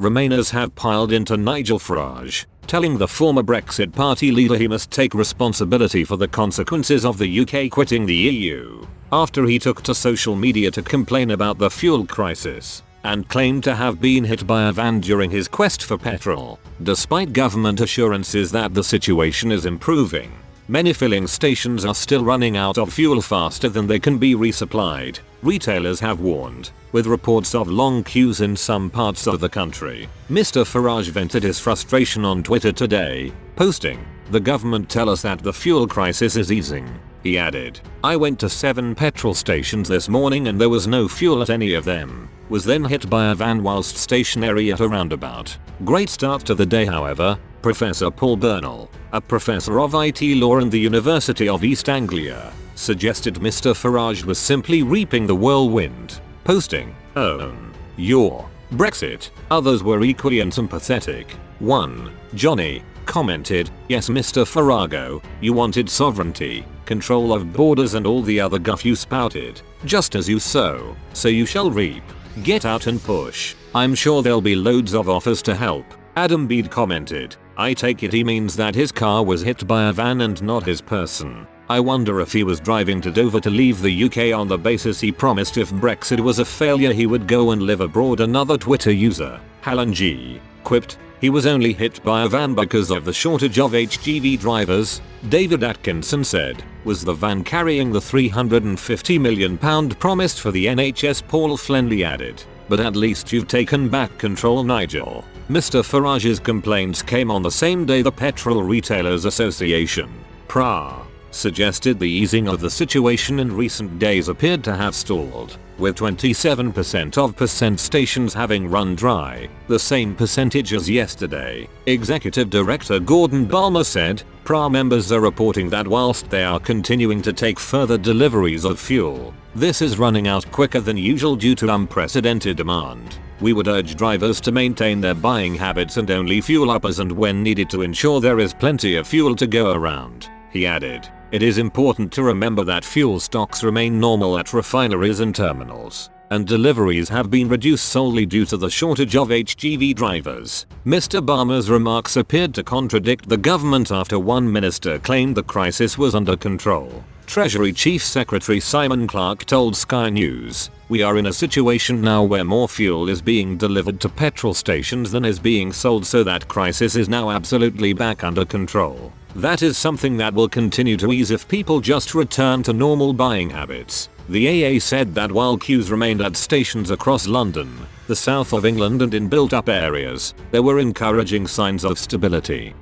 Remainers have piled into Nigel Farage, telling the former Brexit party leader he must take responsibility for the consequences of the UK quitting the EU, after he took to social media to complain about the fuel crisis, and claimed to have been hit by a van during his quest for petrol. Despite government assurances that the situation is improving, many filling stations are still running out of fuel faster than they can be resupplied, retailers have warned, with reports of long queues in some parts of the country. Mr. Farage vented his frustration on Twitter today, posting, "The government tell us that the fuel crisis is easing." He added, "I went to 7 petrol stations this morning and there was no fuel at any of them. Was then hit by a van whilst stationary at a roundabout." Great start to the day, however. Professor Paul Burnell, a professor of IT law in the University of East Anglia, suggested Mr. Farage was simply reaping the whirlwind, posting, "Own your Brexit." Others were equally unsympathetic. One, Johnny, commented, "Yes, Mr. Farage, you wanted sovereignty, control of borders and all the other guff you spouted. Just as you sow, so you shall reap. Get out and push. I'm sure there'll be loads of offers to help." Adam Bede commented, "I take it he means that his car was hit by a van and not his person. I wonder if he was driving to Dover to leave the UK on the basis he promised if Brexit was a failure he would go and live abroad." Another Twitter user, Hallan G, quipped, "He was only hit by a van because of the shortage of HGV drivers." David Atkinson said, "Was the van carrying the £350 million promised for the NHS?" Paul Flenley added, "But at least you've taken back control, Nigel." Mr. Farage's complaints came on the same day the Petrol Retailers Association, PRA, suggested the easing of the situation in recent days appeared to have stalled, with 27% of stations having run dry, the same percentage as yesterday. Executive Director Gordon Balmer said, "PRA members are reporting that whilst they are continuing to take further deliveries of fuel, this is running out quicker than usual due to unprecedented demand. We would urge drivers to maintain their buying habits and only fuel up as and when needed to ensure there is plenty of fuel to go around." He added, "It is important to remember that fuel stocks remain normal at refineries and terminals, and deliveries have been reduced solely due to the shortage of HGV drivers." Mr. Balmer's remarks appeared to contradict the government after one minister claimed the crisis was under control. Treasury Chief Secretary Simon Clarke told Sky News, "We are in a situation now where more fuel is being delivered to petrol stations than is being sold, so that crisis is now absolutely back under control. That is something that will continue to ease if people just return to normal buying habits." The AA said that while queues remained at stations across London, the south of England and in built-up areas, there were encouraging signs of stability.